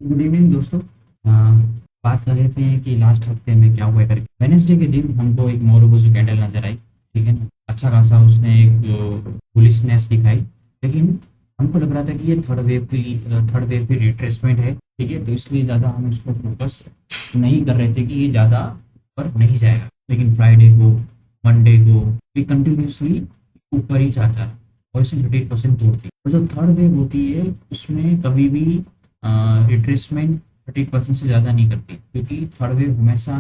Good evening दोस्तों। बात कर लेते हैं कि लास्ट हफ्ते में क्या हुआ करके। वेडनेसडे के दिन हमको एक मोरोबोजो कैंडल नजर आई। ठीक है ना, अच्छा खासा उसने एक बुलिशनेस दिखाई। लेकिन हमको लग रहा था कि ये थर्ड वेव की रिट्रेसमेंट है। ठीक है, तो इसलिए ज़्यादा हम उसको फोकस नहीं कर रहे थे कि ये ज़्यादा ऊपर नहीं जाएगा। लेकिन फ्राइडे को, मंडे को ये कंटिन्यूसली ऊपर ही जाता है और इसे 30% तोड़ती है। और जो थर्ड वेव होती है उसमें कभी भी रिट्रेसमेंट 30% से ज़्यादा नहीं करती, क्योंकि थर्ड वेव हमेशा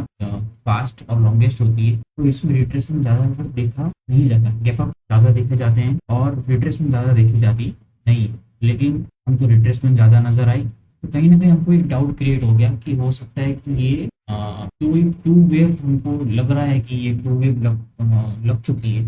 फास्ट और लॉन्गेस्ट होती है। तो इसमें रिट्रेसमेंट ज़्यादा देखा नहीं जाता, गैप अप ज़्यादा देखे जाते हैं और रिट्रेसमेंट ज़्यादा देखी जाती नहीं। लेकिन हमको रिट्रेसमेंट ज़्यादा नजर आई, तो कहीं ना कहीं हमको एक डाउट क्रिएट हो गया कि हो सकता है कि ये टू वेव, हमको लग रहा है कि ये टू वेव लग चुकी है।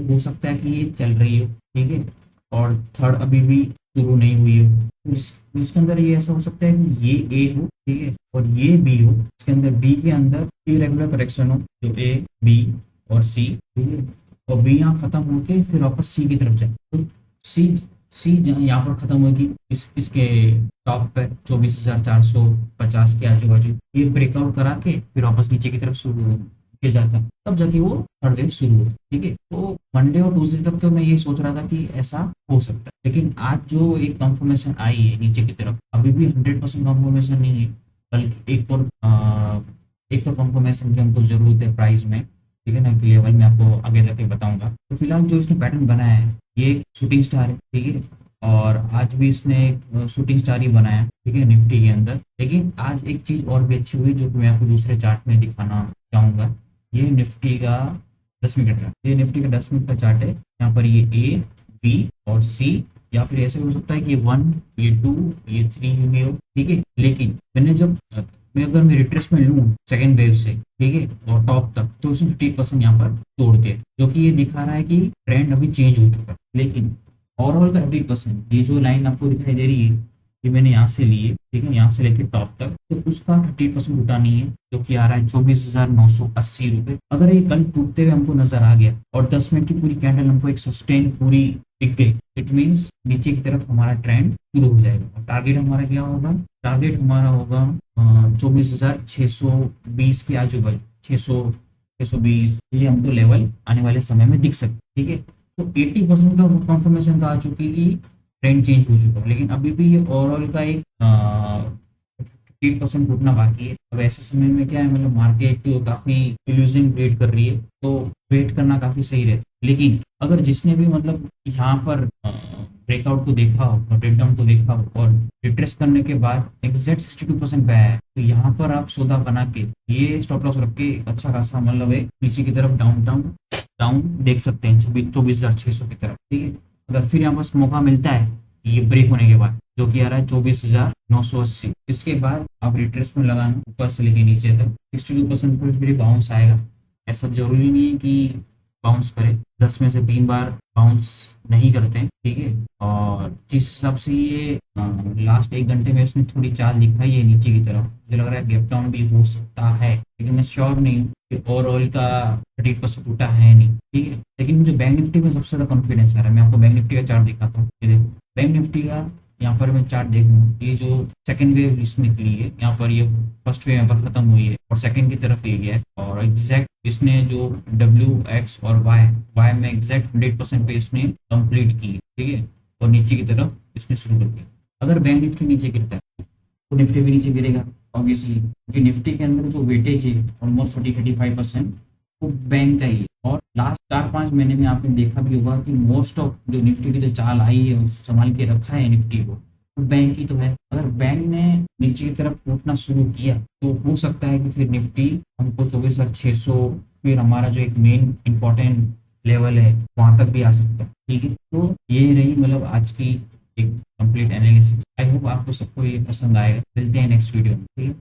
हो सकता है कि ये चल रही है। ठीक है, और थर्ड अभी भी शुरू नहीं हुई हो। तो इसके अंदर ये ऐसा हो सकता है कि ये ए हो, ठीक है, और ये बी हो। इसके अंदर बी के अंदर इरेगुलर करेक्शन हो, जो ए बी और सी, ठीक है, और बी यहाँ खत्म होके फिर वापस सी की तरफ जाए। तो सी सी यहाँ पर खत्म होगी इसके टॉप पे 24,450 के आजू बाजू। ये ब्रेकआउट करा के फिर वापस नीचे की तरफ शुरू गिर जाता है, तब जाके वो थर्ड वेव शुरू हो। ठीक है, तो मंडे और ट्यूसडे तक तो मैं ये सोच रहा था कि ऐसा हो सकता है। लेकिन आज जो एक कंफर्मेशन आई है नीचे की तरफ, अभी भी 100% कंफर्मेशन नहीं है, बल्कि एक और कंफर्मेशन की हमको जरूरत है प्राइस में। ठीक है ना, कि लेवल में आपको आगे जाके बताऊंगा। तो फिलहाल जो इसने पैटर्न बनाया है ये एक शूटिंग स्टार है। ठीक है, और आज भी इसने एक शूटिंग स्टार ही बनाया। ठीक है, निफ्टी के अंदर। लेकिन आज एक चीज और भी अच्छी हुई, जो कि मैं आपको दूसरे चार्ट में दिखाना चाहूंगा। ये निफ्टी का 10 मिनट का चार्ट, ये निफ्टी का 10 मिनट का चार्ट है। यहाँ पर ये ए बी और सी, या फिर ऐसे हो सकता है कि 1 ये 2 ये 3 भी हो। ठीक है, लेकिन मैंने जब अगर मैं रिट्रेसमेंट लूँ सेकेंड वेव से, ठीक है, और टॉप तक, तो उसने 50% यहाँ पर तोड़ दिया, जो कि ये दिखा रहा है कि ट्रेंड अभी चेंज हो चुका है। लेकिन ओवरऑल का 30%, ये जो लाइन आपको दिखाई दे रही है, ये मैंने यहाँ से ली है। ठीक है, यहाँ से लेके टॉप तक, तो उसका 30% उठा नहीं है, जो कि आ रहा है 24,980 रुपये। अगर ये कल टूटते हुए हमको नजर आ गया और 10 मिनट की पूरी कैंडल हमको एक सस्टेन पूरी दिख गई, इट मीन्स नीचे की तरफ हमारा ट्रेंड शुरू हो जाएगा। टारगेट हमारा क्या होगा? टारगेट हमारा होगा 24,620 के आजू बाजू, 600 620, ये हमको लेवल आने वाले समय में दिख सकते। ठीक है, तो 80% का कंफर्मेशन तो आ चुकी है कि ट्रेंड चेंज हो चुका है। लेकिन अभी भी ये ओवरऑल का एक 8% घुटना बाकी है। अब ऐसे समय में क्या है, मतलब मार्केट काफी इल्यूजन क्रिएट कर रही है, तो वेट करना काफी सही रहता है। लेकिन अगर जिसने भी मतलब यहाँ पर ब्रेकआउट को देखा हो, ब्रेकडाउन को देखा हो, और रिट्रेस करने के बाद एग्जैक्ट 62% पे आया है, तो यहाँ पर आप सौदा बना के ये स्टॉप लॉस रख के अच्छा खासा मतलब है नीचे की तरफ डाउन डाउन डाउन देख सकते हैं 24,600 की तरफ। ठीक है, अगर फिर यहाँ पर मौका मिलता है ये ब्रेक होने के बाद, जो कि आ रहा है 24,980, इसके बाद आप रिट्रेस में लगाना ऊपर से लेके नीचे तक 62% पर फिर बाउंस आएगा। ऐसा जरूरी नहीं है कि बाउंस करे, 10 में से 3 बार बाउंस नहीं करते हैं। ठीक है, और जिस हिसाब से ये लास्ट 1 घंटे में इसने थोड़ी चाल दिखाई है नीचे की तरफ, मुझे लग रहा है गैप डाउन भी हो सकता है, लेकिन मैं श्योर नहीं हूँ कि ओवरऑल का 30% टूटा है नहीं। ठीक है, लेकिन मुझे बैंक निफ्टी में सबसे ज्यादा कॉन्फिडेंस आ रहा है। मैं आपको बैंक निफ्टी का चार्ट दिखाता हूँ। ये देखो, बैंक निफ्टी का यहाँ पर मैं चार्ट देखूँ, ये जो सेकंड वेव इसमें निकली है, यहाँ पर ये फर्स्ट वेव यहाँ पर खत्म हुई है और सेकंड की तरफ ये गया है, और एग्जैक्ट इसने जो डब्ल्यू एक्स और वाई में एग्जैक्ट 100% पे इसने कंप्लीट की। ठीक है, और नीचे की तरफ इसने शुरू कर दिया। अगर बैंक निफ्टी नीचे गिरता है तो निफ्टी भी नीचे गिरेगा ऑब्वियसली, क्योंकि निफ्टी के अंदर जो वेटेज है ऑलमोस्ट 30-35% वो बैंक का ही है। और लास्ट 4-5 महीने में आपने देखा भी होगा कि मोस्ट ऑफ जो निफ्टी की जो चाल आई है उस संभाल के रखा है निफ्टी को, तो बैंक ही तो है। अगर बैंक ने नीचे की तरफ टूटना शुरू किया तो हो सकता है कि फिर निफ्टी हमको 24,600, फिर हमारा जो एक मेन इंपॉर्टेंट लेवल है वहां तक भी आ सकता है। ठीक है, तो ये रही मतलब आज की एक कंप्लीट एनालिसिस। आई होप आपको सबको ये पसंद आएगा। मिलते हैं नेक्स्ट वीडियो में। ठीक है।